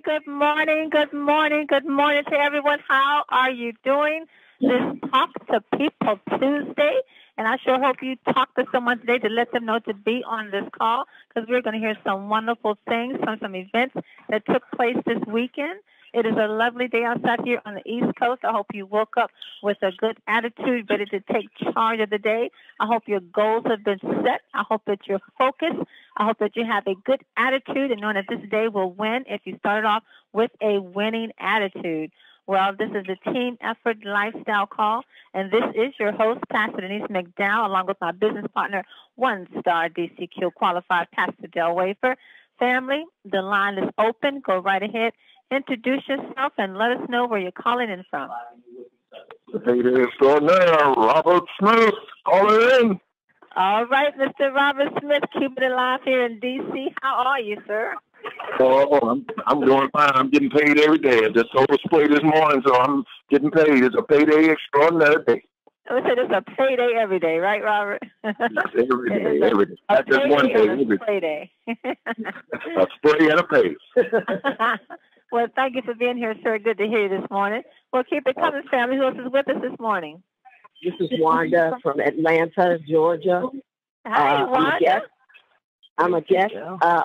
good morning, good morning, good morning to everyone. How are you doing? This Talk to People Tuesday, and I sure hope you talk to someone today to let them know to be on this call, because we're going to hear some wonderful things from some events that took place this weekend. It is a lovely day outside here on the East Coast. I hope you woke up with a good attitude, ready to take charge of the day. I hope your goals have been set. I hope that you're focused. I hope that you have a good attitude and knowing that this day will win if you started off with a winning attitude. Well, this is a team effort lifestyle call, and this is your host, Pastor Denise McDowell, along with my business partner, one-star DCQ qualified Pastor Del Wafer. Family, the line is open. Go right ahead. Introduce yourself and let us know where you're calling in from. Hey there, extraordinaire, Robert Smith, calling in. All right, Mr. Robert Smith, keep it alive here in D.C. How are you, sir? Oh, I'm doing fine. I'm getting paid every day. I just sold a display this morning, so I'm getting paid. It's a payday extraordinary day. I said it's a payday every day, right, Robert? That's every day, every day. That's just one day, every day. A spray and a pay. Well, thank you for being here, sir. Good to hear you this morning. Well, keep it coming, family. Who else is with us this morning? This is Wanda from Atlanta, Georgia. Hi, Wanda. I'm a guest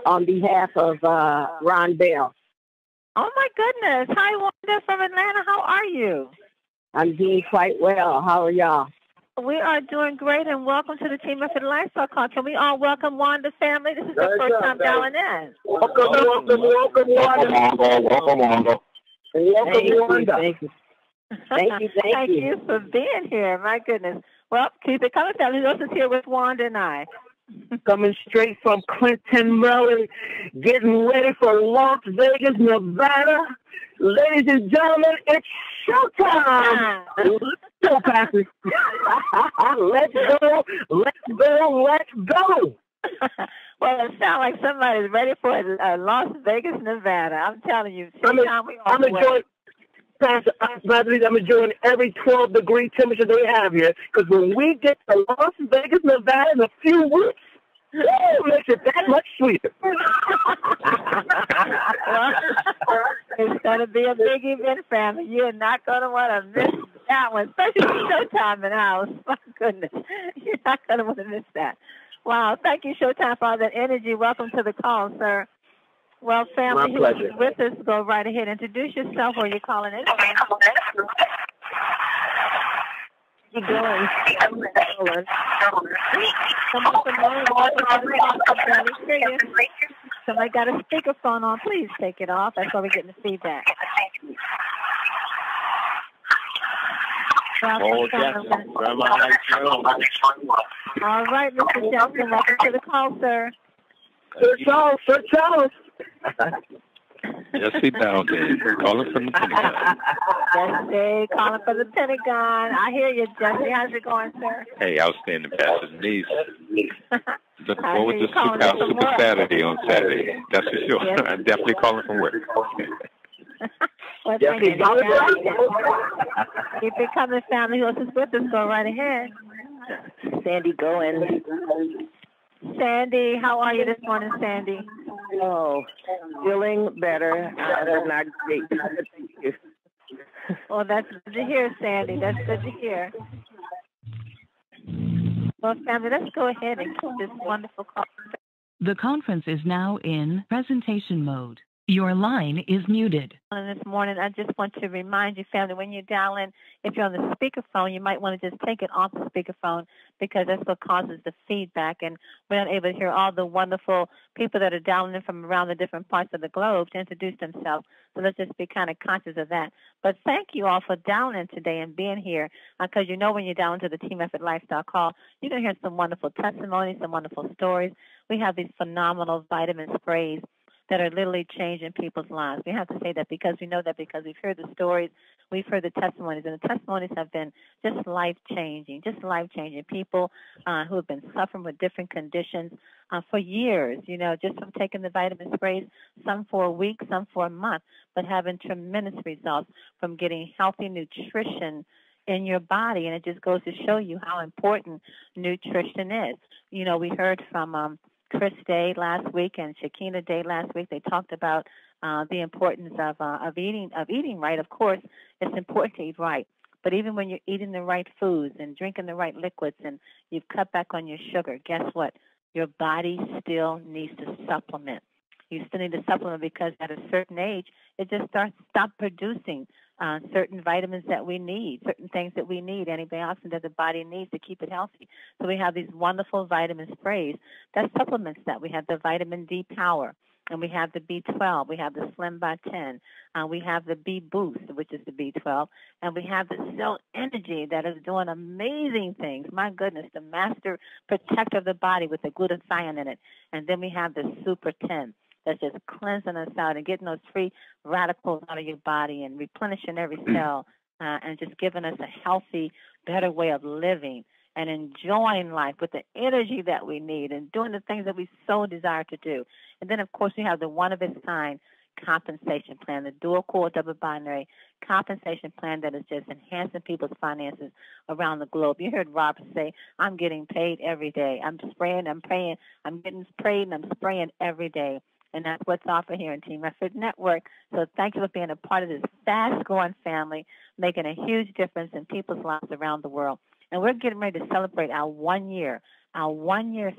on behalf of Ron Bell. Oh, my goodness. Hi, Wanda from Atlanta. How are you? I'm doing quite well. How are y'all? We are doing great, and welcome to the Team Effort Lifestyle Call. Can we all welcome Wanda, family? This is the first time dialing in. Welcome, Wanda. Welcome, Wanda. Thank you. Thank you for being here. My goodness. Well, keep it coming, family. Who else is here with Wanda and I? Coming straight from Clinton, Maryland, getting ready for Las Vegas, Nevada. Ladies and gentlemen, it's showtime. Let's go, Patrick. Let's go. Well, it sounds like somebody's ready for Las Vegas, Nevada. I'm telling you, I'm enjoying. Pastor, I'm enjoying every 12-degree temperature they have here, because when we get to Las Vegas, Nevada in a few weeks, it makes it that much sweeter. Well, it's going to be a big event, family. You're not going to want to miss that one, especially Showtime in the house. My goodness, you're not going to want to miss that. Wow, thank you, Showtime, for all that energy. Welcome to the call, sir. Well, family, who is with us, go right ahead. Introduce yourself, where you're calling in. You're going. Somebody got a speakerphone on. Please take it off. That's why we're getting the feedback. All right, Mr. Johnson, welcome to the call, sir. Sir Charles. Just sit down there. Calling from the Pentagon. Jesse, calling from the Pentagon. I hear you, Jesse. How's it going, sir? Hey, outstanding, Pastor Denise. Looking forward to Super Saturday on Saturday. That's for sure. Yes. I'm definitely calling from work. Well, thank you. Keep it coming, family. Who else is with us? Go right ahead. Sandy going. Sandy, how are you this morning, Sandy? Oh, feeling better. Not great. Thank you. Well, that's good to hear, Sandy. That's good to hear. Well, family, let's go ahead and keep this wonderful call. The conference is now in presentation mode. Your line is muted. This morning, I just want to remind you, family, when you dial in, if you're on the speakerphone, you might want to just take it off the speakerphone, because that's what causes the feedback, and we're not able to hear all the wonderful people that are dialing in from around the different parts of the globe to introduce themselves. So let's just be kind of conscious of that. But thank you all for dialing in today and being here, because you know when you dial into the Team Effort Lifestyle Call, you're going to hear some wonderful testimonies, some wonderful stories. We have these phenomenal vitamin sprays that are literally changing people's lives. We have to say that because we know that, because we've heard the stories, we've heard the testimonies, and the testimonies have been just life-changing. People who have been suffering with different conditions for years, just from taking the vitamin sprays, some for a week, some for a month, but having tremendous results from getting healthy nutrition in your body. And it just goes to show you how important nutrition is. We heard from Chris Day last week and Shakina Day last week. They talked about the importance of eating right. Of course, it's important to eat right. But even when you're eating the right foods and drinking the right liquids and you've cut back on your sugar, guess what? Your body still needs to supplement. You still need to supplement because at a certain age, it just stop producing certain vitamins that we need, certain things that we need, antibiotics that the body needs to keep it healthy. So we have these wonderful vitamin sprays that supplements that. We have the vitamin D Power, and we have the B12. We have the Slim by 10. We have the B Boost, which is the B12. And we have the Cell Energy that is doing amazing things. My goodness, the master protector of the body with the glutathione in it. And then we have the Super 10. That's just cleansing us out and getting those free radicals out of your body and replenishing every cell and just giving us a healthy, better way of living and enjoying life with the energy that we need and doing the things that we so desire to do. And then, of course, we have the one-of-its-kind compensation plan, the dual-core double-binary compensation plan that is just enhancing people's finances around the globe. You heard Robert say, I'm getting paid every day. I'm spraying, I'm praying, I'm getting sprayed, and I'm spraying every day. And that's what's offered here in Team Effort Network. So thank you for being a part of this fast-growing family, making a huge difference in people's lives around the world. And we're getting ready to celebrate our 1 year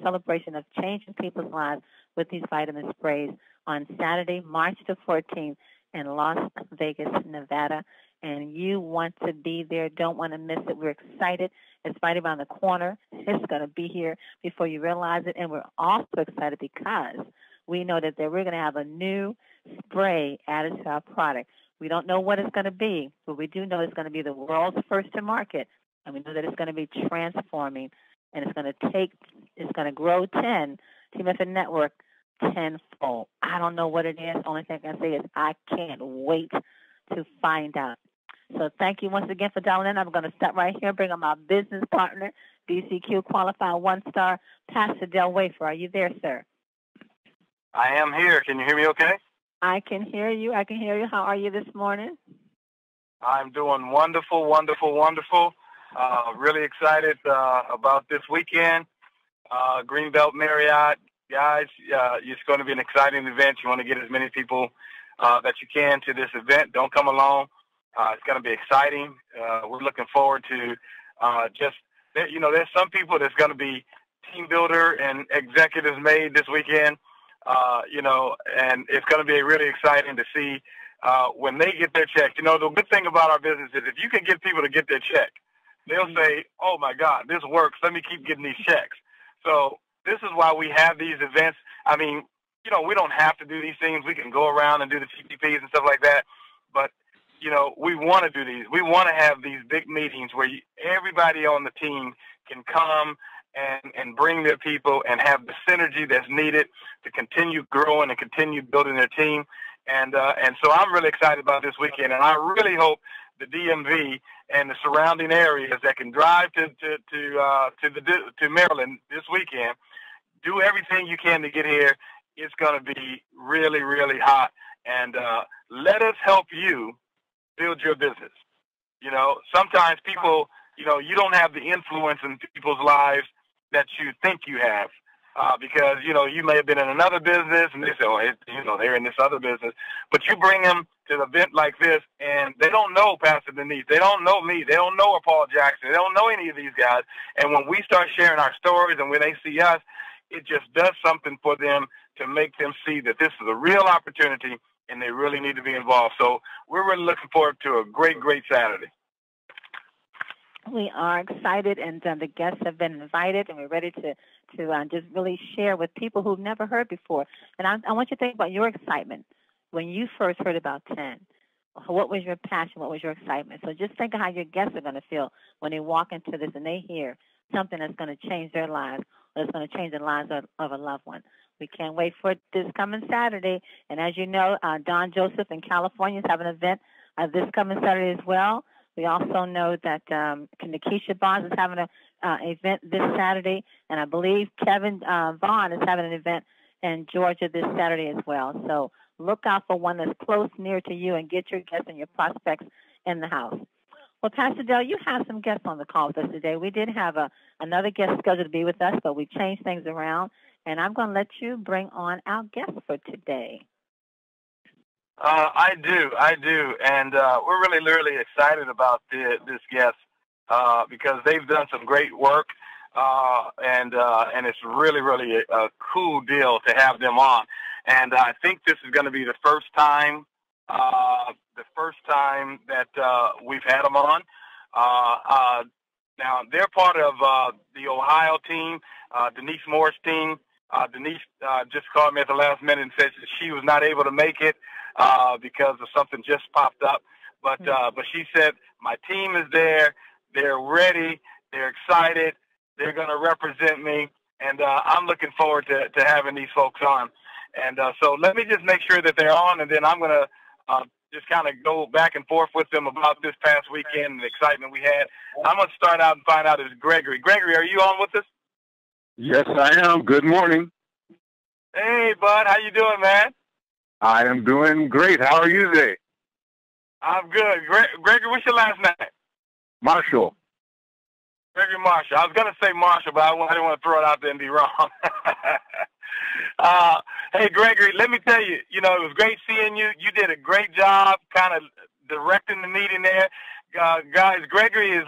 celebration of changing people's lives with these vitamin sprays on Saturday, March the 14th in Las Vegas, Nevada. And you want to be there, don't want to miss it. We're excited. It's right around the corner. It's going to be here before you realize it. And we're also excited because we know that we're going to have a new spray added to our product. We don't know what it's going to be, but we do know it's going to be the world's first to market. And we know that it's going to be transforming, and it's going to grow 10, Team Effort Network, tenfold. I don't know what it is. Only thing I can say is I can't wait to find out. So thank you once again for dialing in. I'm going to stop right here and bring on my business partner, DCQ Qualified 1-Star, Pastor Del Wafer. Are you there, sir? I am here. Can you hear me okay? I can hear you. How are you this morning? I'm doing wonderful, wonderful, wonderful. Really excited about this weekend. Greenbelt Marriott, guys, it's going to be an exciting event. You want to get as many people that you can to this event. Don't come alone. It's going to be exciting. We're looking forward to there's some people that's going to be team builder and executives made this weekend. And it's going to be really exciting to see when they get their check. The good thing about our business is if you can get people to get their check, they'll say, oh, my God, this works. Let me keep getting these checks. So this is why we have these events. I mean, we don't have to do these things. We can go around and do the TPPs and stuff like that. But, we want to do these. We want to have these big meetings where everybody on the team can come and bring their people and have the synergy that's needed to continue growing and continue building their team. And so I'm really excited about this weekend, and I really hope the DMV and the surrounding areas that can drive to Maryland this weekend, do everything you can to get here. It's going to be really, really hot, and let us help you build your business. Sometimes people, you don't have the influence in people's lives that you think you have, because, you may have been in another business and they say, they're in this other business, but you bring them to an event like this and they don't know Pastor Denise. They don't know me. They don't know Paul Jackson. They don't know any of these guys. And when we start sharing our stories and when they see us, it just does something for them to make them see that this is a real opportunity and they really need to be involved. So we're really looking forward to a great, great Saturday. We are excited, and the guests have been invited, and we're ready to just really share with people who've never heard before. And I want you to think about your excitement when you first heard about 10. What was your passion? What was your excitement? So just think of how your guests are going to feel when they walk into this and they hear something that's going to change their lives or that's going to change the lives of a loved one. We can't wait for this coming Saturday. And as you know, Don Joseph in California is having an event this coming Saturday as well. We also know that Nikisha Bonds is having an event this Saturday, and I believe Kevin Vaughn is having an event in Georgia this Saturday as well. So look out for one that's close, near to you, and get your guests and your prospects in the house. Well, Pastor Del, you have some guests on the call with us today. We did have another guest scheduled to be with us, but we changed things around, and I'm going to let you bring on our guest for today. I do, and we're really excited about this guest because they've done some great work, and it's really a cool deal to have them on. And I think this is going to be the first time that we've had them on. Now they're part of the Ohio team, Denise Moore's team. Denise just called me at the last minute and said she was not able to make it because of something just popped up. But she said, my team is there. They're ready. They're excited. They're going to represent me. And I'm looking forward to having these folks on. And so let me just make sure that they're on, and then I'm going to just kind of go back and forth with them about this past weekend and the excitement we had. I'm going to start out and find out is Gregory. Gregory, are you on with us? Yes, I am. Good morning. Hey, bud. How you doing, man? I am doing great. How are you today? I'm good. Gregory, what's your last name? Marshall. Gregory Marshall. I was going to say Marshall, but I didn't want to throw it out there and be wrong. Hey, Gregory, let me tell you, it was great seeing you. You did a great job kind of directing the meeting there. Guys, Gregory is, is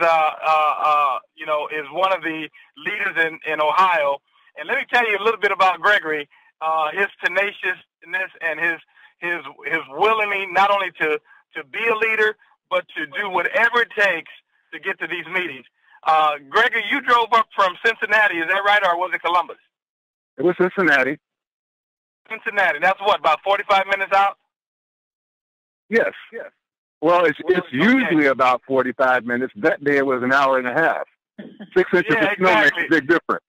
one of the leaders in Ohio. And let me tell you a little bit about Gregory, his tenaciousness and his willingness not only to be a leader, but to do whatever it takes to get to these meetings. Gregory, you drove up from Cincinnati, is that right, or was it Columbus? It was Cincinnati. Cincinnati. That's what, about 45 minutes out? Yes. Well, it's usually about 45 minutes. That day it was an hour and a half. 6 inches of snow makes a big difference.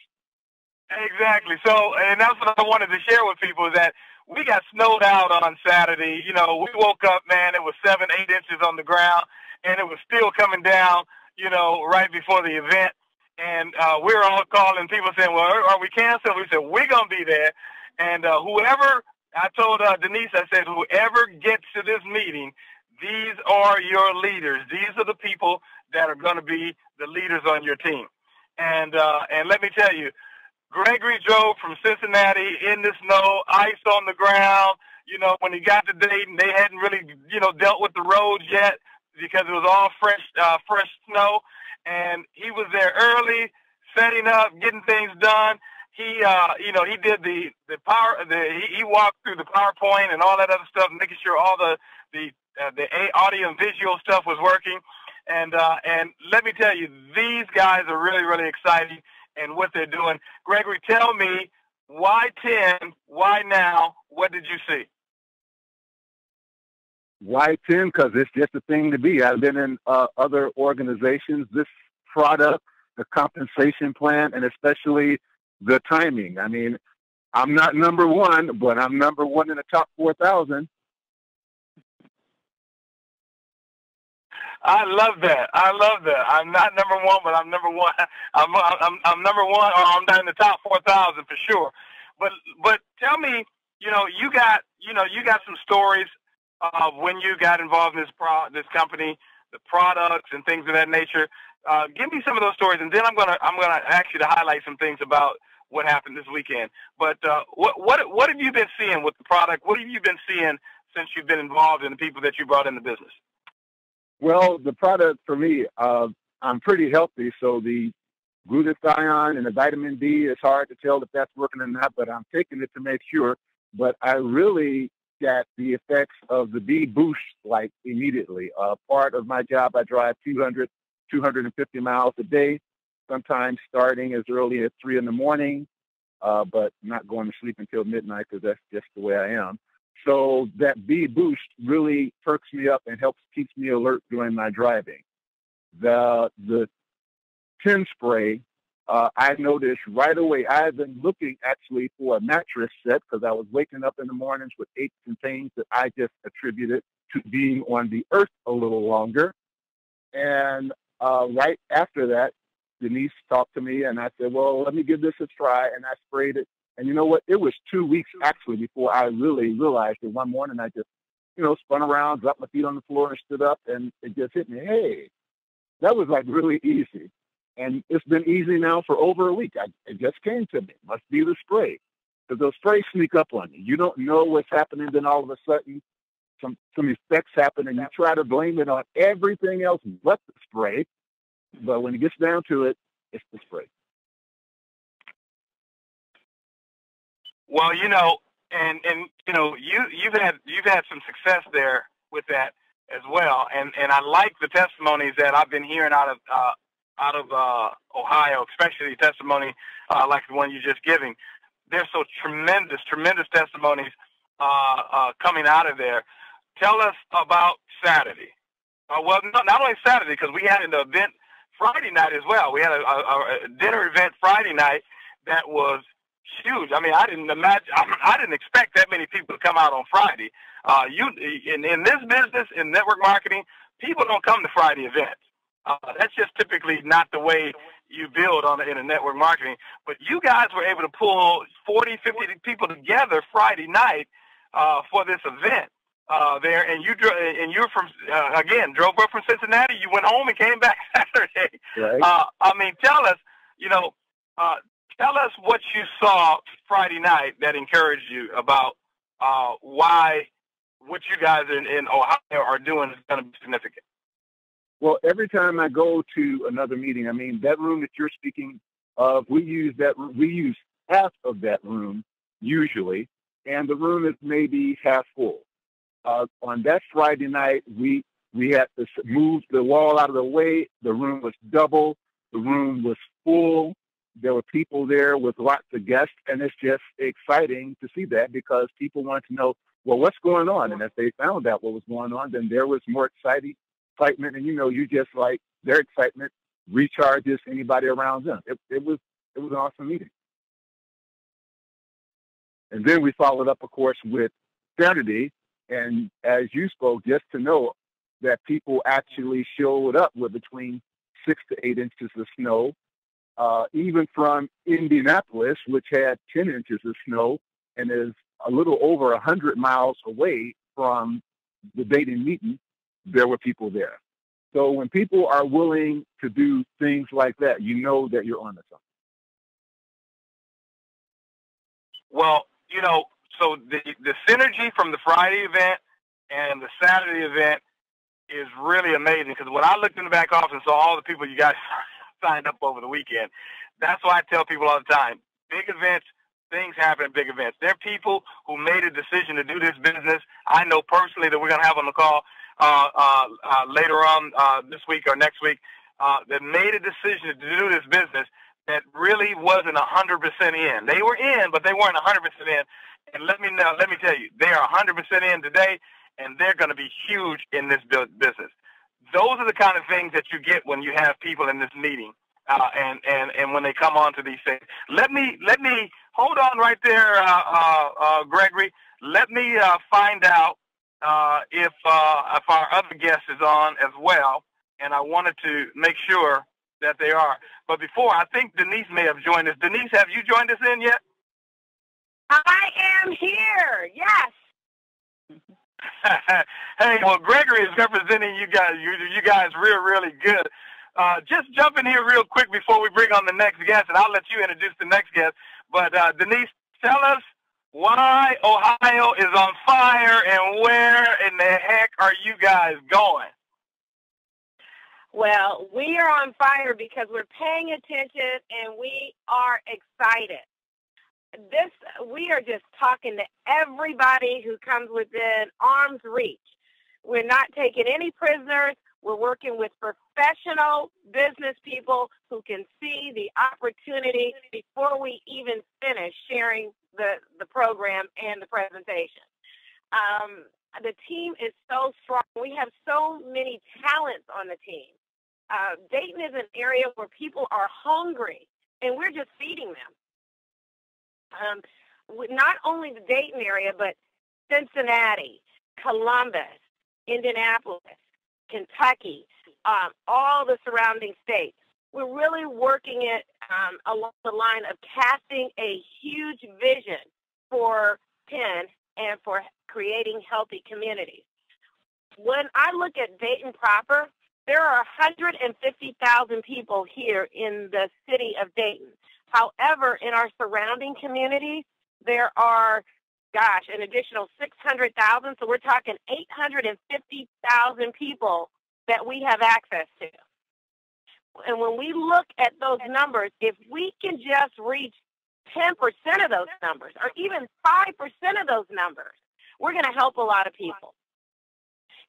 Exactly. So, and that's what I wanted to share with people, is that we got snowed out on Saturday. We woke up, man, it was 7, 8 inches on the ground, and it was still coming down, right before the event. And we were all calling people saying, well, are we canceled? We said, we're going to be there. And whoever, I told Denise, I said, whoever gets to this meeting, these are your leaders. These are the people that are going to be the leaders on your team. And let me tell you, Gregory drove from Cincinnati in the snow, ice on the ground. When he got to Dayton, they hadn't really, dealt with the roads yet because it was all fresh snow. And he was there early, setting up, getting things done. He did the power. He walked through the PowerPoint and all that other stuff, making sure all the audio and visual stuff was working. And let me tell you, these guys are really exciting and what they're doing. Gregory, tell me, why 10? Why now? What did you see? Why 10? Because it's just a thing to be. I've been in other organizations. This product, the compensation plan, and especially the timing. I mean, I'm not number one, but I'm number one in the top 4,000. I love that. I'm not number one, but I'm number one. I'm number one, or I'm not in the top 4,000 for sure. But tell me, you got some stories of when you got involved in this company, the products and things of that nature. Give me some of those stories, and then I'm gonna ask you to highlight some things about what happened this weekend. But what have you been seeing with the product? What have you been seeing since you've been involved in the people that you brought in the business? Well, the product for me, I'm pretty healthy, so the glutathione and the vitamin D, it's hard to tell if that's working or not, but I'm taking it to make sure. But I really got the effects of the D boost like immediately. Part of my job, I drive 250 miles a day, sometimes starting as early as 3 in the morning, but not going to sleep until midnight because that's just the way I am. So that B boost really perks me up and keeps me alert during my driving. The 10 spray, I noticed right away. I've been looking actually for a mattress set because I was waking up in the mornings with aches and pains that I just attributed to being on the earth a little longer. And right after that, Denise talked to me and I said, well, let me give this a try. And I sprayed it. And you know what? It was 2 weeks actually before I really realized it. One morning I just, spun around, dropped my feet on the floor and stood up, and it just hit me. Hey, that was like really easy. And it's been easy now for over a week. It just came to me. Must be the spray. Because those sprays sneak up on you. You don't know what's happening. Then all of a sudden, some effects happen, and you try to blame it on everything else but the spray. But when it gets down to it, it's the spray. Well, and you've had some success there with that as well, and I like the testimonies that I've been hearing out of Ohio, especially the testimony like the one you're just giving. There's so tremendous testimonies coming out of there. Tell us about Saturday. Well, not only Saturday, because we had an event Friday night as well. We had a dinner event Friday night that was huge. I mean, I didn't expect that many people to come out on Friday. In this business, in network marketing, people don't come to Friday events. That's just typically not the way you build in a network marketing. But you guys were able to pull 40, 50 people together Friday night for this event there, and you're from drove up from Cincinnati. You went home and came back Saturday. Right. I mean, tell us, tell us what you saw Friday night that encouraged you about why what you guys in Ohio are doing is going to be significant. Well, every time I go to another meeting, I mean, that room that you're speaking of, we use half of that room usually, and the room is maybe half full. On that Friday night, we had to move the wall out of the way. The room was double. The room was full. There were people there with lots of guests, and it's just exciting to see that because people want to know, well, what's going on? And if they found out what was going on, then there was more excitement. And, you just like their excitement recharges anybody around them. It was an awesome meeting. And then we followed up, of course, with Saturday. And as you spoke, just to know that people actually showed up with between 6 to 8 inches of snow, even from Indianapolis, which had 10 inches of snow and is a little over 100 miles away from the Dayton meeting, there were people there. So when people are willing to do things like that, you know that you're onto something. Well, so the synergy from the Friday event and the Saturday event is really amazing because when I looked in the back office and saw all the people you guys signed up over the weekend, that's why I tell people all the time, big events, things happen at big events. There are people who made a decision to do this business. I know personally that we're going to have on the call later on this week or next week that made a decision to do this business that really wasn't 100% in. They were in, but they weren't 100% in. And let me tell you, they are 100% in today, and they're going to be huge in this business. Those are the kind of things that you get when you have people in this meeting, and when they come on to these things. Let me hold on right there, Gregory. Let me find out if our other guest is on as well, and I wanted to make sure that they are. But before, I think Denise may have joined us. Denise, have you joined us in yet? I am here. Yes. Hey, well, Gregory is representing you guys. You guys really good. Just jump in here real quick before we bring on the next guest, and I'll let you introduce the next guest. But Denise, tell us why Ohio is on fire and where in the heck are you guys going? Well, we are on fire because we're paying attention and we are excited. We are just talking to everybody who comes within arm's reach. We're not taking any prisoners. We're working with professional business people who can see the opportunity before we even finish sharing the program and the presentation. The team is so strong. We have so many talents on the team. Dayton is an area where people are hungry, and we're just feeding them. Not only the Dayton area, but Cincinnati, Columbus, Indianapolis, Kentucky, all the surrounding states. We're really working it along the line of casting a huge vision for Penn and for creating healthy communities. When I look at Dayton proper, there are 150,000 people here in the city of Dayton. However, in our surrounding communities, there are gosh, an additional 600,000. So we're talking 850,000 people that we have access to. And when we look at those numbers, if we can just reach 10% of those numbers, or even 5% of those numbers, we're going to help a lot of people.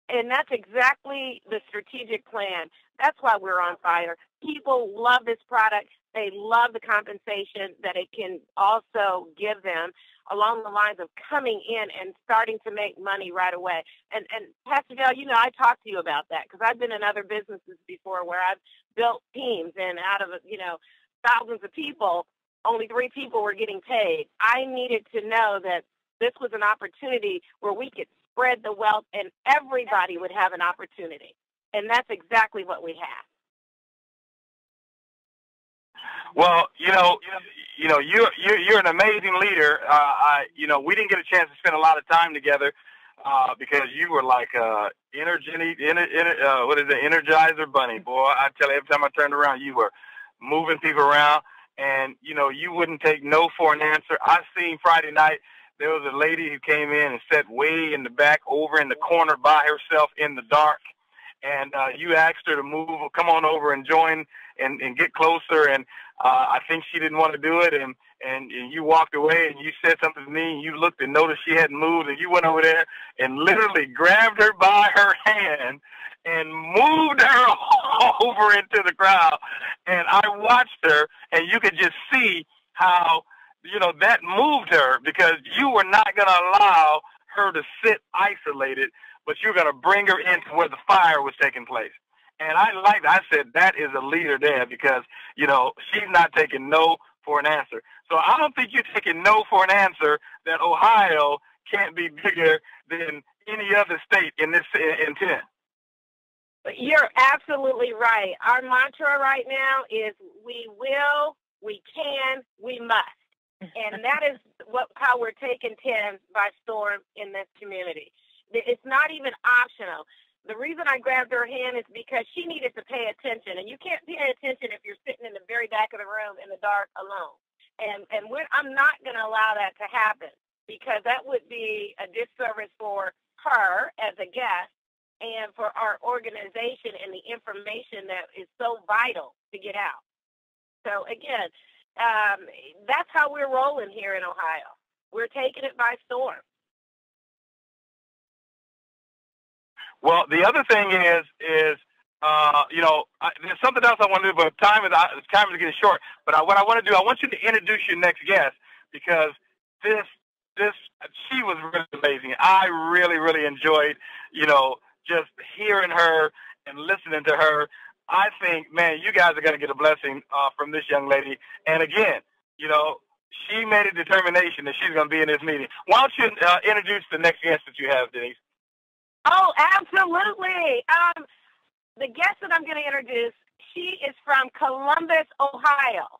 And that's exactly the strategic plan. That's why we're on fire. People love this product. They love the compensation that it can also give them along the lines of coming in and starting to make money right away. And Pastor Dale, you know, I talked to you about that because I've been in other businesses before where I've built teams, and out of, you know, thousands of people, only 3 people were getting paid. I needed to know that this was an opportunity where we could spread the wealth and everybody would have an opportunity. And that's exactly what we have. Well, you're an amazing leader. We didn't get a chance to spend a lot of time together because you were like Energizer Bunny, boy. I tell you, every time I turned around, you were moving people around, and you wouldn't take no for an answer. I seen Friday night there was a lady who came in and sat way in the back, over in the corner by herself in the dark, and you asked her to move, come on over and join and get closer, and I think she didn't want to do it, and you walked away, and you said something to me, and you looked and noticed she hadn't moved, and you went over there and literally grabbed her by her hand and moved her over into the crowd. And I watched her, and you could just see how, that moved her, because you were not going to allow her to sit isolated, but you were going to bring her into where the fire was taking place. And I said, that is a leader there, because, she's not taking no for an answer. So I don't think you're taking no for an answer that Ohio can't be bigger than any other state in this intent. You're absolutely right. Our mantra right now is we will, we can, we must. And that is how we're taking 10 by storm in this community. It's not even optional. The reason I grabbed her hand is because she needed to pay attention, and you can't pay attention if you're sitting in the very back of the room in the dark alone. And I'm not going to allow that to happen, because that would be a disservice for her as a guest and for our organization and the information that is so vital to get out. So again, that's how we're rolling here in Ohio. We're taking it by storm. Well, the other thing is there's something else I want to do, but time is getting short. But what I want to do, I want you to introduce your next guest, because she was really amazing. I really, really enjoyed, just hearing her and listening to her. I think, man, you guys are going to get a blessing from this young lady. And again, she made a determination that she's going to be in this meeting. Why don't you introduce the next guest that you have, Denise? Oh, absolutely. The guest that I'm going to introduce, she is from Columbus, Ohio.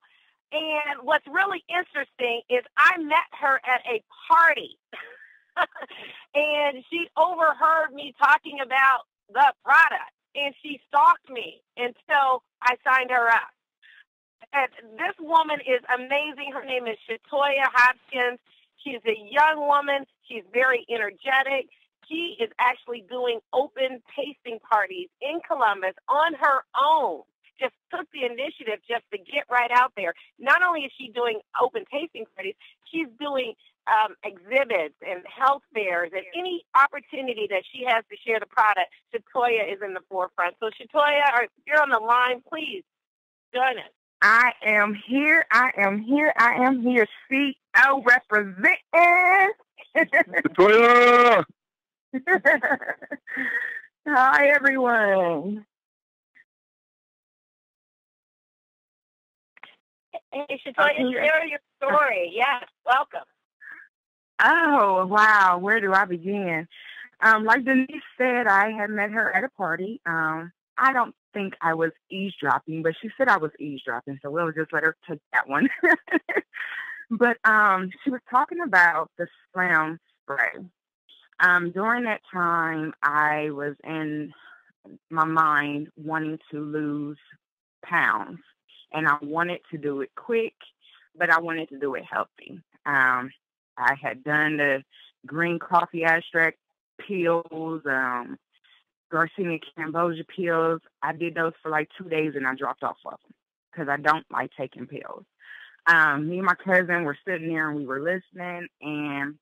And what's really interesting is I met her at a party. And she overheard me talking about the product. And she stalked me until I signed her up. And this woman is amazing. Her name is Shatoya Hopkins. She's a young woman. She's very energetic. She is actually doing open tasting parties in Columbus on her own. Just took the initiative just to get right out there. Not only is she doing open tasting parties, she's doing exhibits and health fairs, and any opportunity that she has to share the product, Shatoya is in the forefront. So Shatoya, if you're on the line, please join us. I am here. CEO representing. Shatoya! Hi, everyone. Hey, Shatoya, share your story. Yes, welcome. Oh, wow. Where do I begin? Like Denise said, I had met her at a party. I don't think I was eavesdropping, but she said I was eavesdropping, so we'll just let her take that one. But she was talking about the Slam spray. During that time, I was in my mind wanting to lose pounds, and I wanted to do it quick, but I wanted to do it healthy. I had done the green coffee extract pills, Garcinia Cambogia pills. I did those for like 2 days and I dropped off of them because I don't like taking pills. Me and my cousin were sitting there and we were listening, and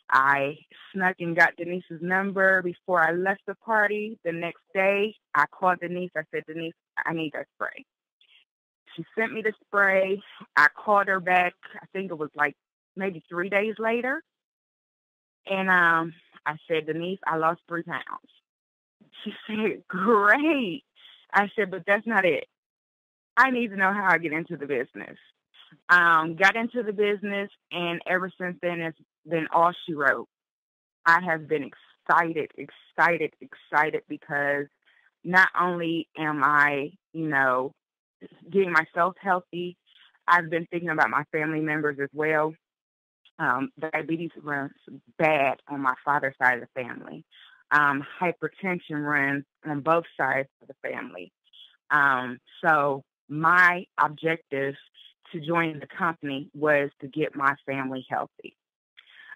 I snuck and got Denise's number before I left the party. The next day, I called Denise. I said, Denise, I need that spray. She sent me the spray. I called her back. I think it was like maybe 3 days later. And I said, Denise, I lost 3 pounds. She said, great. I said, but that's not it. I need to know how I get into the business. Got into the business, and ever since then, it's been all she wrote. I have been excited because not only am I, getting myself healthy, I've been thinking about my family members as well. Diabetes runs bad on my father's side of the family. Hypertension runs on both sides of the family. So my objective to join the company was to get my family healthy.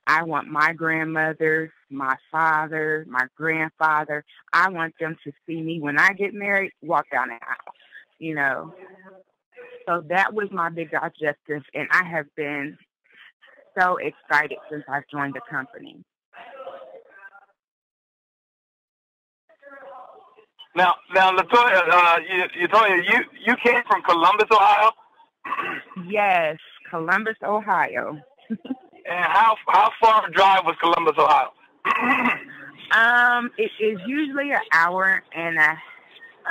I want my grandmother, my father, my grandfather, I want them to see me when I get married, walk down the aisle, So that was my big objective, and I have been so excited since I've joined the company. Now, Latoya, you came from Columbus, Ohio? Yes, Columbus, Ohio. And how far a drive was Columbus, Ohio? It is usually an hour and a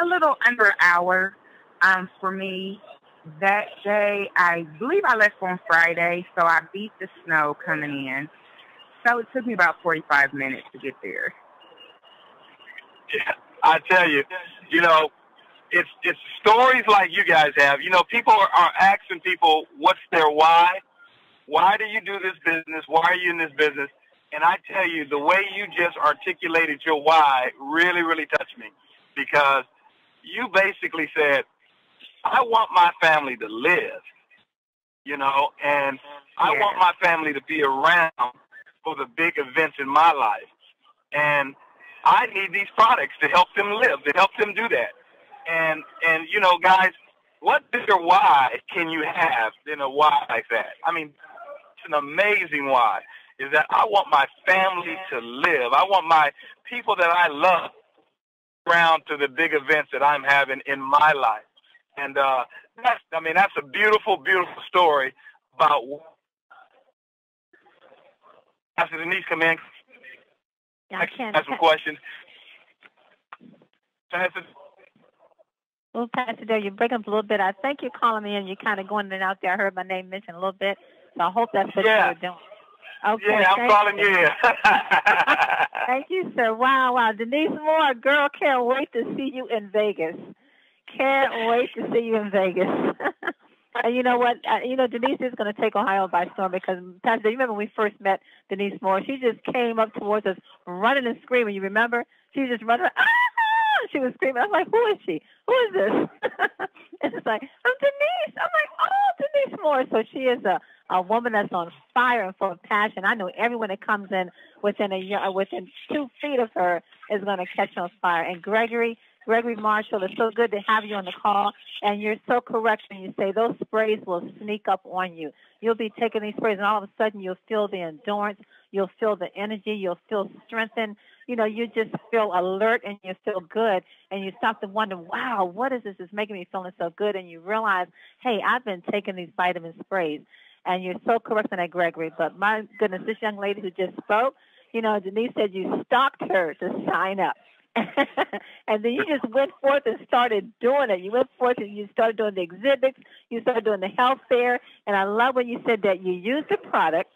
little under an hour. For me, that day, I believe I left on Friday, so I beat the snow coming in. So it took me about 45 minutes to get there. Yeah, I tell you, it's stories like you guys have. People are asking people, what's their why? Why do you do this business? Why are you in this business? And I tell you, the way you just articulated your why really, really touched me, because you basically said, I want my family to live, and I want my family to be around for the big events in my life. And I need these products to help them live, to help them do that. And guys, what bigger why can you have than a why like that? I mean, it's an amazing why, is that I want my family to live. I want my people that I love around to the big events that I'm having in my life. And that's a beautiful, beautiful story about. Pastor Denise, come in. Yeah, I can ask some questions. Well, Pastor Dale, you're breaking up a little bit. I think you're calling me and you're kind of going in and out there. I heard my name mentioned a little bit, so I hope that's what you're doing. Okay, yeah, I'm calling you. Thank you, sir. Wow. Denise Moore, girl, can't wait to see you in Vegas. Can't wait to see you in Vegas. And you know what? Denise is going to take Ohio by storm, because, Pastor, you remember when we first met Denise Moore? She just came up towards us running and screaming. You remember? She just running. She was screaming. I'm like, who is she? Who is this? And it's like, I'm Denise. I'm like, oh, Denise Moore. So she is a woman that's on fire and full of passion. I know everyone that comes in within 2 feet of her is going to catch on fire. And Gregory Marshall, it's so good to have you on the call. And you're so correct when you say those sprays will sneak up on you. You'll be taking these sprays, and all of a sudden you'll feel the endurance, you'll feel the energy, you'll feel strengthened. You just feel alert and you feel good, and you stop to wonder, wow, what is this that's making me feeling so good? And you realize, hey, I've been taking these vitamin sprays. And you're so correct on that, Gregory. But my goodness, this young lady who just spoke, Denise said you stalked her to sign up. And then you just went forth and started doing it. You went forth and you started doing the exhibits. You started doing the health fair. And I love when you said that you used the product,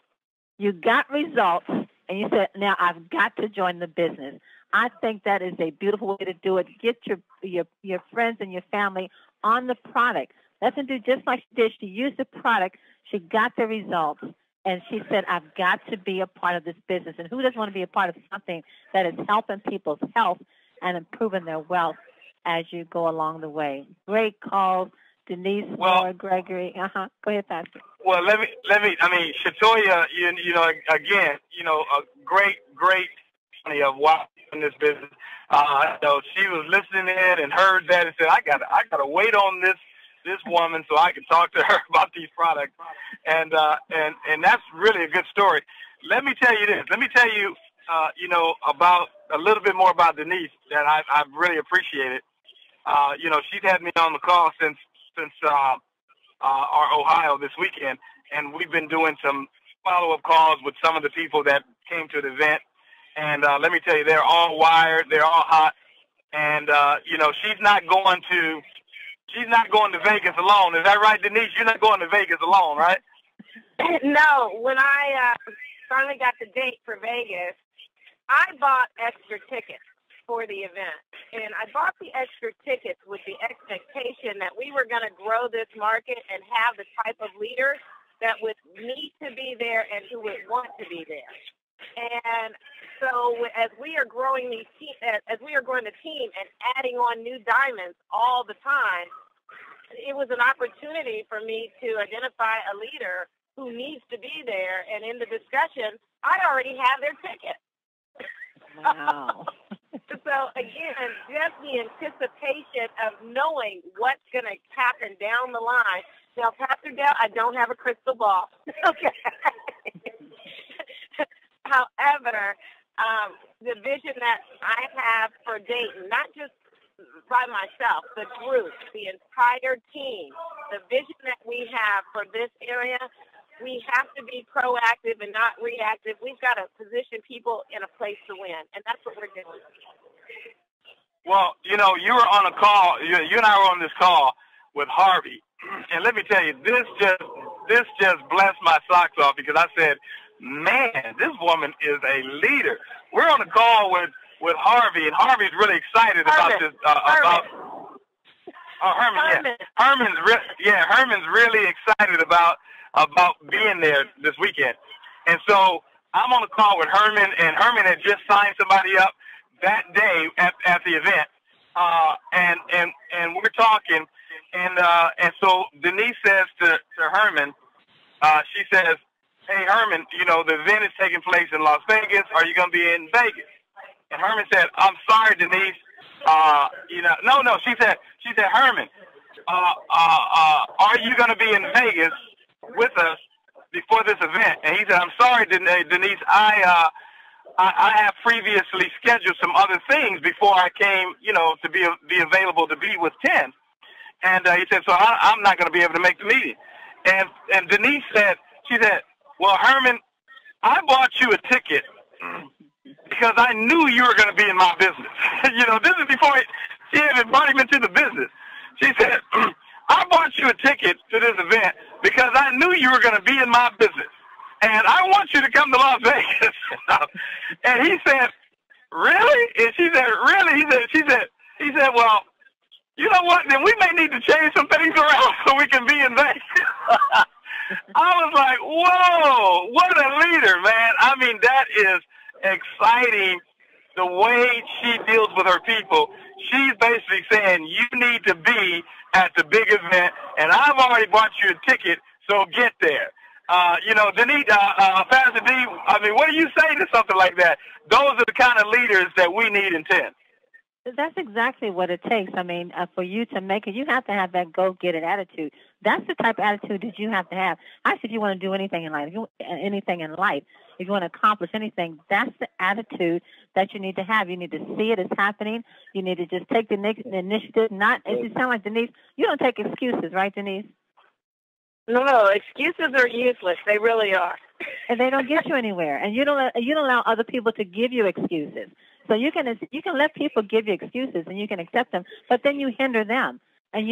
you got results, and you said, now I've got to join the business. I think that is a beautiful way to do it. Get your friends and your family on the product. Let them do just like she did. She used the product. She got the results. And she said, I've got to be a part of this business. And who doesn't want to be a part of something that is helping people's health and improving their wealth as you go along the way? Great calls. Denise Moore Gregory. Go ahead, Pastor. Well, let me. I mean, Shatoya, you know, again, you know, a great company of watching this business. So she was listening in and heard that and said, I gotta wait on this woman so I can talk to her about these products, and that's really a good story. Let me tell you this. Let me tell you, you know, about a little bit more about Denise that I've really appreciated. You know, she's had me on the call since our Ohio this weekend, and we've been doing some follow-up calls with some of the people that came to the event. And let me tell you, they're all wired, they're all hot, and you know, she's not going to Vegas alone. Is that right, Denise? You're not going to Vegas alone, right? No. When I finally got the date for Vegas, I bought extra tickets for the event. And I bought the extra tickets with the expectation that we were going to grow this market and have the type of leaders that would need to be there and who would want to be there. And so as we are growing the team and adding on new diamonds all the time, it was an opportunity for me to identify a leader who needs to be there. And in the discussion, I already have their ticket. Wow. So, again, just the anticipation of knowing what's going to happen down the line. Now, Pastor Dell, I don't have a crystal ball. Okay. However, the vision that I have for Dayton, not just by myself, the group, the entire team, the vision that we have for this area, we have to be proactive and not reactive. We've got to position people in a place to win, and that's what we're doing. Well, you know, you were on a call. You and I were on this call with Harvey, and let me tell you, this just blessed my socks off because I said, "Man, this woman is a leader." We're on a call with Harvey, and Harvey's really excited about this. Herman. Yeah. Herman's really excited about being there this weekend, and so I'm on a call with Herman, and Herman had just signed somebody up that day at the event, and we're talking, and so Denise says to Herman, she says, "Hey Herman, you know the event is taking place in Las Vegas. Are you going to be in Vegas?" And Herman said, "I'm sorry, Denise. You know, no." She said, "Herman, are you going to be in Vegas with us before this event?" And he said, "I'm sorry, Denise. I have previously scheduled some other things before I came, you know, to be available to be with 10." And he said, "So I'm not going to be able to make the meeting." And Denise said, she said, "Well, Herman, I bought you a ticket because I knew you were going to be in my business." You know, this is before she had brought him into the business. She said, "I bought you a ticket to this event because I knew you were going to be in my business. And I want you to come to Las Vegas." And he said, "Really?" And she said, "Really?" He said, "Well, you know what? Then we may need to change some things around so we can be in Vegas." I was like, whoa, what a leader, man. I mean, that is exciting the way she deals with her people. She's basically saying, you need to be at the big event, and I've already bought you a ticket, so get there. You know, Denise, Pastor D, I mean, what do you say to something like that? Those are the kind of leaders that we need in 10. That's exactly what it takes. I mean, for you to make it, you have to have that go-get-it attitude. That's the type of attitude that you have to have. Actually, if you want to do anything in life, if you want to accomplish anything, that's the attitude that you need to have. You need to see it as happening. You need to just take the initiative. Not, if you sound like Denise, you don't take excuses, right, Denise? No, excuses are useless. They really are. And they don't get you anywhere. And you don't allow other people to give you excuses. So you can let people give you excuses and you can accept them, but then you hinder them and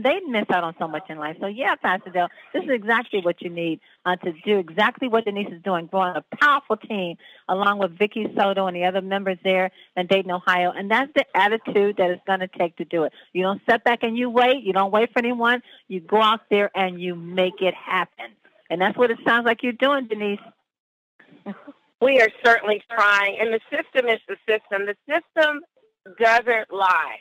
they miss out on so much in life. So yeah, Pastor Dell, this is exactly what you need to do exactly what Denise is doing, growing a powerful team along with Vicky Soto and the other members there in Dayton, Ohio. And that's the attitude that it's going to take to do it. You don't sit back and you wait. You don't wait for anyone. You go out there and you make it happen. And that's what it sounds like you're doing, Denise. We are certainly trying, and the system is the system. The system doesn't lie.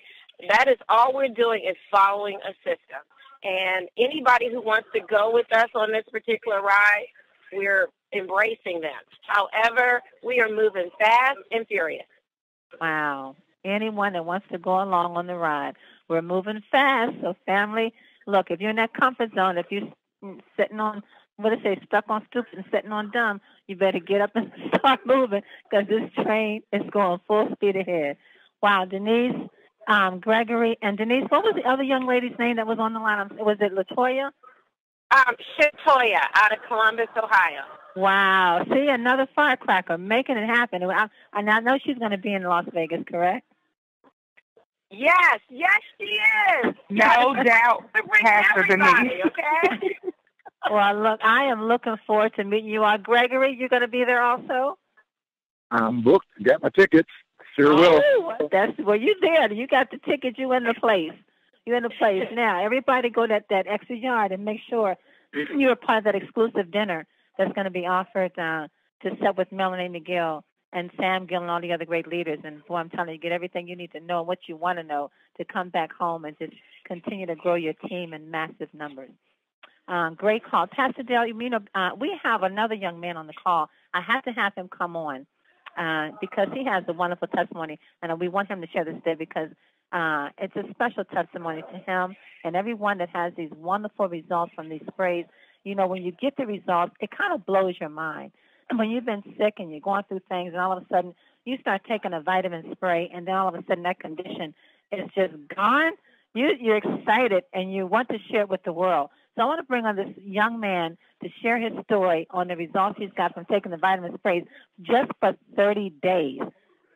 That is all we're doing is following a system. And anybody who wants to go with us on this particular ride, we're embracing them. However, we are moving fast and furious. Wow. Anyone that wants to go along on the ride, we're moving fast. So family, look, if you're in that comfort zone, if you're sitting on, stuck on stoops and sitting on dumb, you better get up and start moving because this train is going full speed ahead. Wow, Denise, Gregory, and Denise, what was the other young lady's name that was on the line? Was it LaToya? Shatoya out of Columbus, Ohio. Wow. See, another firecracker, making it happen. I know she's going to be in Las Vegas, correct? Yes, she is. No doubt, Pastor Denise. Okay? Well, look, I am looking forward to meeting you all. Gregory, you're going to be there also? I'm booked. Got my tickets. Sure will. Well, you there. You got the ticket. You in the place. You're in the place now. Everybody go to that extra yard and make sure you're a part of that exclusive dinner that's going to be offered to set with Melanie McGill and Sam Gill and all the other great leaders. And boy, I'm telling you, get everything you need to know and what you want to know to come back home and just continue to grow your team in massive numbers. Great call. Pastor Dale, we have another young man on the call. I have to have him come on because he has a wonderful testimony, and we want him to share this today because it's a special testimony to him and everyone that has these wonderful results from these sprays. You know, when you get the results, it kind of blows your mind. And when you've been sick and you're going through things and all of a sudden you start taking a vitamin spray and then all of a sudden that condition is just gone, you're excited and you want to share it with the world. So I want to bring on this young man to share his story on the results he's got from taking the vitamin sprays just for 30 days.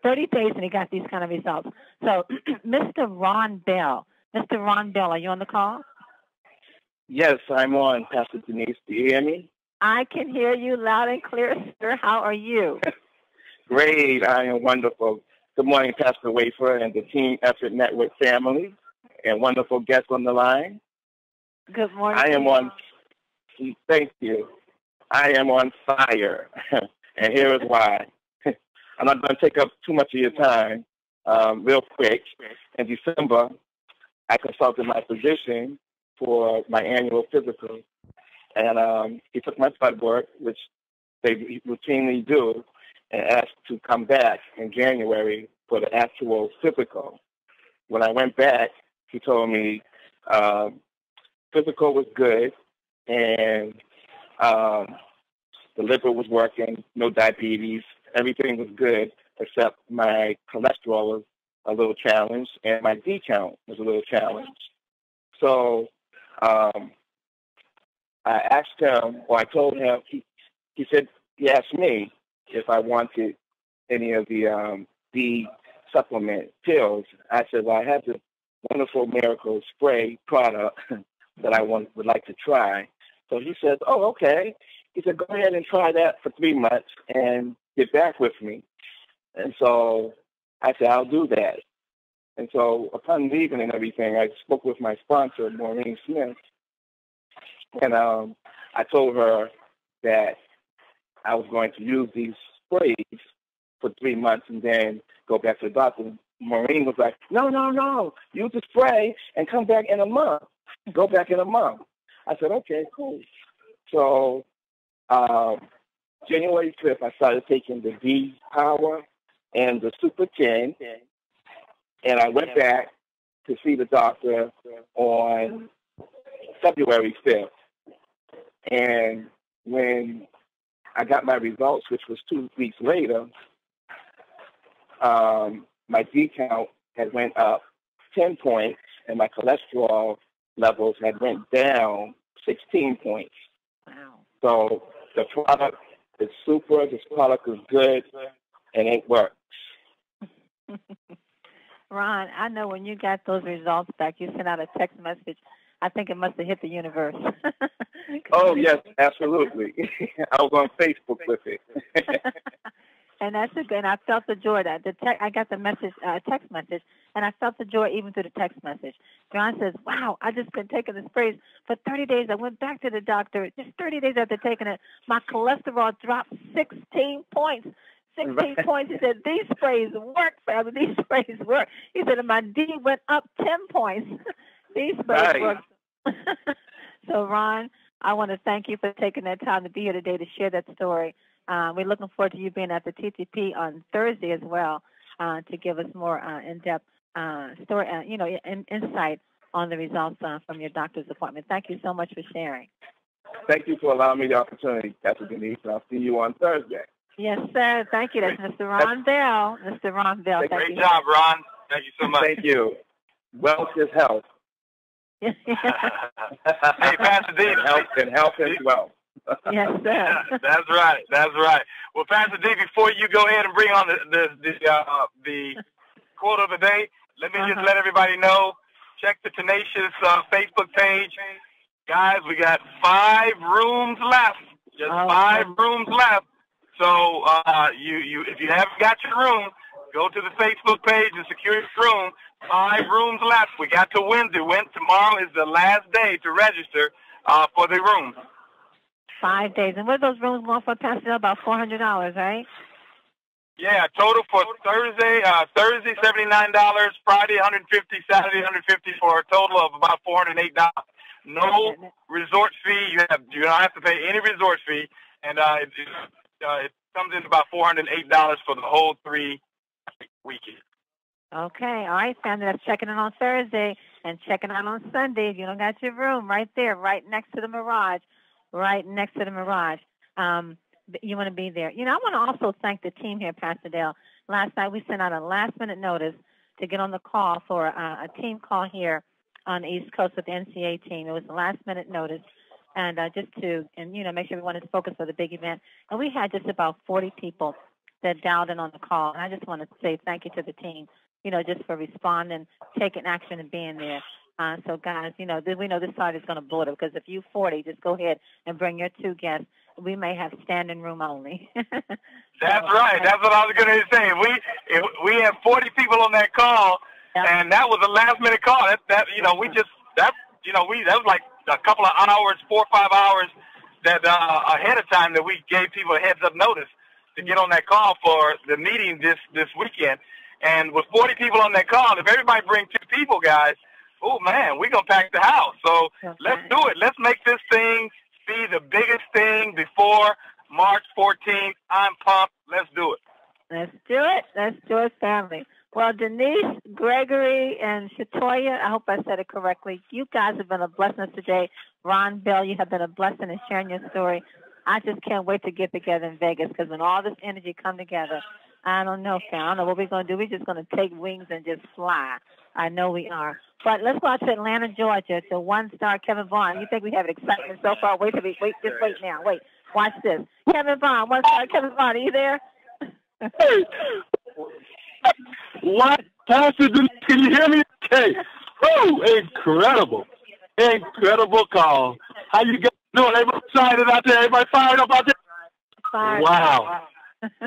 30 days and he got these kind of results. So Mr. Ron Bell. Mr. Ron Bell, are you on the call? Yes, I'm on, Pastor Denise. Do you hear me? I can hear you loud and clear, sir. How are you? Great. I am wonderful. Good morning, Pastor Wafer and the Team Effort Network family and wonderful guests on the line. Good morning. I am on. Thank you. I am on fire, and here is why. I'm not going to take up too much of your time. Real quick, in December, I consulted my physician for my annual physical, and he took my blood work, which they routinely do, and asked to come back in January for the actual physical. When I went back, he told me physical was good, and the liver was working, no diabetes, everything was good, except my cholesterol was a little challenged, and my D count was a little challenged. So I asked him, or I told him, he said, he asked me if I wanted any of the D supplement pills. I said, well, I have this wonderful miracle spray product that I would like to try. So he said, oh, okay. He said, go ahead and try that for 3 months and get back with me. And so I said, I'll do that. And so upon leaving and everything, I spoke with my sponsor, Maureen Smith, and I told her that I was going to use these sprays for 3 months and then go back to the doctor. Maureen was like, no, use the spray and come back in a month. Go back in a month. I said, okay, cool. So January 5th, I started taking the D Power and the Super 10, and I went back to see the doctor on February 5th. And when I got my results, which was 2 weeks later, my D count had went up 10 points, and my cholesterol levels had went down 16 points. Wow. So the product is super, this product is good, and it works. Ron, I know when you got those results back, you sent out a text message. I think it must have hit the universe. Oh, yes, absolutely. I was on Facebook with it. And that's a good. And I felt the joy that I got the message, text message, and I felt the joy even through the text message. John says, "Wow, I just been taking the sprays for 30 days. I went back to the doctor just 30 days after taking it. My cholesterol dropped 16 points. 16 points. He said, these sprays work, family. These sprays work. He said, and my D went up 10 points. These sprays work. So, Ron, I want to thank you for taking that time to be here today to share that story. We're looking forward to you being at the TTP on Thursday as well to give us more in-depth story, insight on the results from your doctor's appointment. Thank you so much for sharing. Thank you for allowing me the opportunity, Pastor Denise. I'll see you on Thursday. Yes, sir. Thank you. That's Mr. Ron Bell. Mr. Ron Bell. Great job, Ron. Thank you so much. Thank you. Wealth is health. Hey, Pastor D. And health is wealth. Yes, sir. That's right. That's right. Well, Pastor D, before you go ahead and bring on the quote of the day, let me just let everybody know. Check the Tenacious Facebook page. Guys, we got 5 rooms left. Just 5 rooms left. So if you haven't got your room, go to the Facebook page and secure your room. 5 rooms left. We got to Wednesday. Tomorrow is the last day to register for the room. 5 days. And what are those rooms going for, Pastor? About $400, right? Yeah, total for Thursday $79, Friday $150, Saturday $150 for a total of about $408. No resort fee. You don't have to pay any resort fee, and it comes in about $408 for the whole 3 weekend. Okay, all right, family. That's checking in on Thursday and checking out on Sunday. If you don't got your room right there, right next to the Mirage, you want to be there. I want to also thank the team here, Pastor Dale. Last night we sent out a last-minute notice to get on the call for a team call here on the East Coast with the NCA team. It was a last-minute notice, and just to make sure everyone is focused for the big event. And we had just about 40 people that dialed in on the call. And I just want to say thank you to the team, just for responding, taking action, and being there. So, guys, we know this side is going to blow it up, because if you 40, just go ahead and bring your 2 guests. We may have standing room only. That's right. That's what I was going to say. We had 40 people on that call, and that was a last minute call. That was like a couple of hours, 4 or 5 hours that ahead of time that we gave people a heads up notice to get on that call for the meeting this weekend. And with 40 people on that call, if everybody brings 2 people, guys, oh man, we're gonna pack the house. So let's do it. Let's make this thing be the biggest thing before March 14th. I'm pumped. Let's do it. Let's do it. Let's do it, family. Well, Denise, Gregory, and Shatoya, I hope I said it correctly. You guys have been a blessing today. Ron Bell, you have been a blessing in sharing your story. I just can't wait to get together in Vegas, because when all this energy come together, I don't know, fam. I don't know what we're going to do. We're just going to take wings and just fly. I know we are. But let's go out to Atlanta, Georgia, to one-star Kevin Vaughn. You think we have excitement so far? Wait now. Wait. Watch this. Kevin Vaughn, one-star Kevin Vaughn, are you there? Hey. What? Pastor, can you hear me? Okay. Oh, incredible. Incredible call. How you guys doing? Everybody excited out there? Everybody fired up out there? Wow.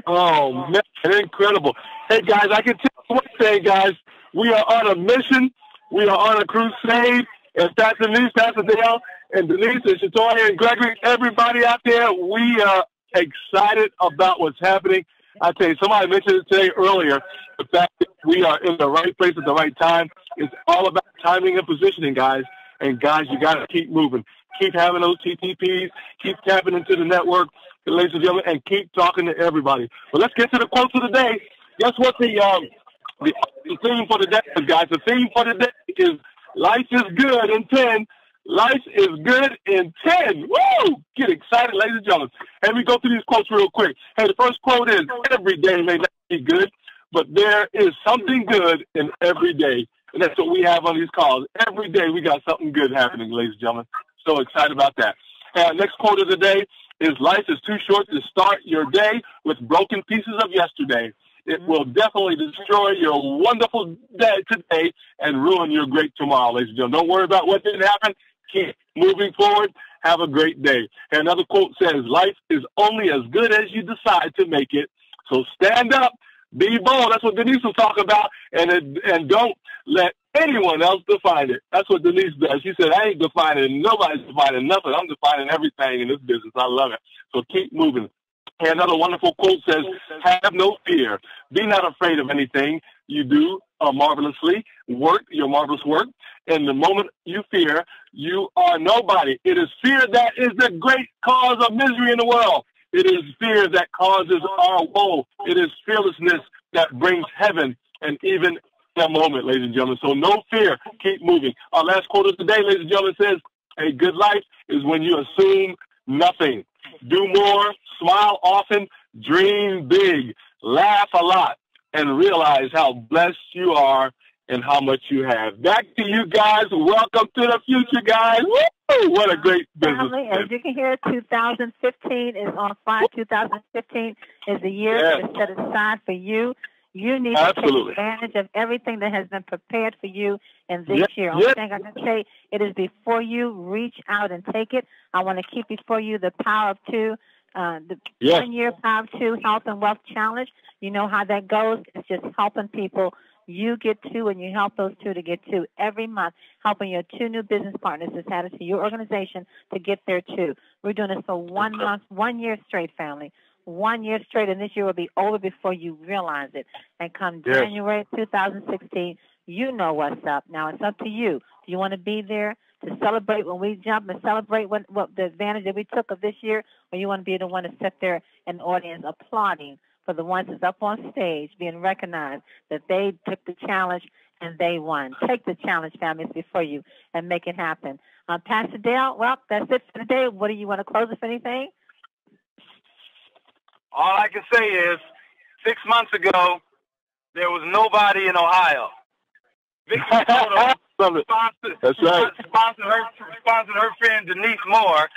Oh, man, incredible. Hey, guys, I can tell you one thing, guys. We are on a mission. We are on a crusade. And Pastor Denise, Pastor Dale, and Denise, and Shatoya, and Gregory, everybody out there, we are excited about what's happening. I tell you, somebody mentioned it today earlier, the fact that we are in the right place at the right time. It's all about timing and positioning, guys. And, guys, you got to keep moving. Keep having those TTPs. Keep tapping into the network, ladies and gentlemen, and keep talking to everybody. But let's get to the quotes of the day. Guess what the theme for the day is, guys? The theme for the day is life is good in 10. Life is good in 10. Woo! Get excited, ladies and gentlemen. And we go through these quotes real quick. Hey, the first quote is, every day may not be good, but there is something good in every day. And that's what we have on these calls. Every day we got something good happening, ladies and gentlemen. So excited about that. Next quote of the day is, life is too short to start your day with broken pieces of yesterday. It will definitely destroy your wonderful day today and ruin your great tomorrow, ladies and gentlemen. Don't worry about what didn't happen. Keep moving forward. Have a great day. And another quote says, life is only as good as you decide to make it. So stand up, be bold. That's what Denise was talking about. And don't let anyone else define it. That's what Denise does. She said, I ain't defining, nobody's defining nothing. I'm defining everything in this business. I love it. So keep moving. And another wonderful quote says, have no fear. Be not afraid of anything you do marvelously. Work your marvelous work. And the moment you fear, you are nobody. It is fear that is the great cause of misery in the world. It is fear that causes our woe. It is fearlessness that brings heaven, and even in a moment, ladies and gentlemen. So no fear. Keep moving. Our last quote of the day, ladies and gentlemen, says, a good life is when you assume nothing. Do more, smile often, dream big, laugh a lot, and realize how blessed you are and how much you have. Back to you guys. Welcome to the future, guys. Woo! What a great business. Family, as you can hear, 2015 is on fire. 2015 is the year that is set aside for you. You need to take advantage of everything that has been prepared for you in this year. Only thing I can say, it is before you. Reach out and take it. I want to keep before you the Power of Two, the 1-year Power of Two Health and Wealth Challenge. You know how that goes. It's just helping people. You get 2 and you help those 2 to get 2 every month, helping your 2 new business partners that's added to your organization to get there too. We're doing this for 1 month, 1 year straight, family. 1 year straight, and this year will be over before you realize it. And come January 2016, you know what's up. Now it's up to you. Do you want to be there to celebrate when we jump and celebrate what the advantage that we took of this year, or you want to be the one to sit there in the audience applauding for the ones that's up on stage, being recognized that they took the challenge and they won? Take the challenge, families, before you and make it happen. Pastor Dale, well, that's it for today. What do you want to close with, anything? All I can say is 6 months ago, there was nobody in Ohio. Victor sponsored her friend Denise Moore.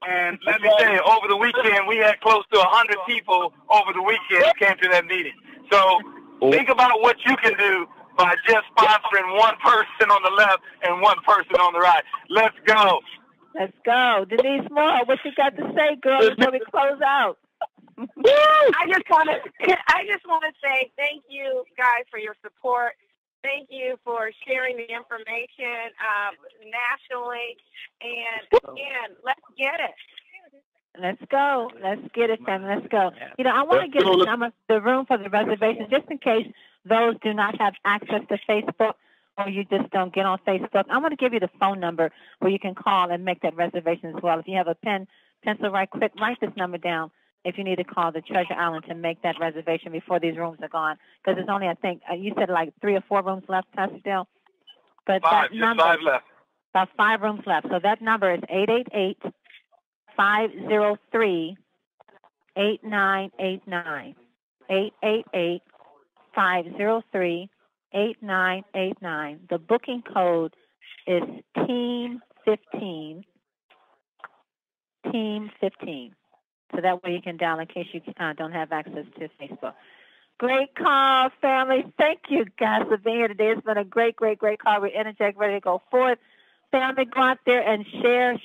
And let me tell you, over the weekend, we had close to 100 people over the weekend who came to that meeting. So think about what you can do by just sponsoring one person on the left and one person on the right. Let's go. Let's go. Denise Moore, what you got to say, girl, before we close out? I just want to say thank you guys for your support. Thank you for sharing the information nationally, and let's get it. Let's go. Let's get it, family. Let's go. You know, I want to give the room for the reservation, just in case those do not have access to Facebook or you just don't get on Facebook. I want to give you the phone number where you can call and make that reservation as well. If you have a pencil right quick, write this number down. If you need to call the Treasure Island to make that reservation before these rooms are gone. Because there's only, I think, you said like 3 or 4 rooms left, Pastor Dale? But 5, that number, 5 left. About 5 rooms left. So that number is 888-503-8989. 888-503-8989. The booking code is TEAM15. TEAM15. So that way you can dial in case you don't have access to Facebook. Great call, family. Thank you, guys, for being here today. It's been a great, great, great call. We're energetic, ready to go forward. Family, go out there and share.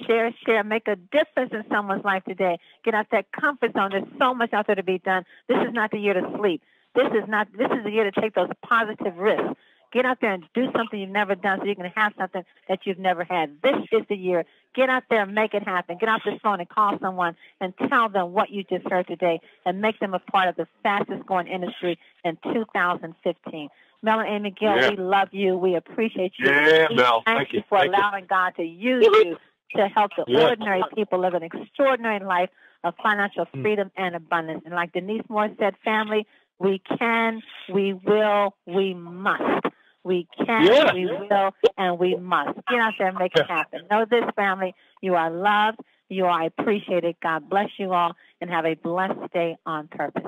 Make a difference in someone's life today. Get out that comfort zone. There's so much out there to be done. This is not the year to sleep. This is the year to take those positive risks. Get out there and do something you've never done so you can have something that you've never had. This is the year. Get out there and make it happen. Get off this phone and call someone and tell them what you just heard today and make them a part of the fastest growing industry in 2015. Mel and Amy Gill, we love you. We appreciate you. Mel. Thank you for allowing God to use you to help the ordinary people live an extraordinary life of financial freedom and abundance. And like Denise Moore said, family, we can, we will, we must. We can, we will, and we must. Get out there and make it happen. Know this, family. You are loved. You are appreciated. God bless you all, and have a blessed day on purpose.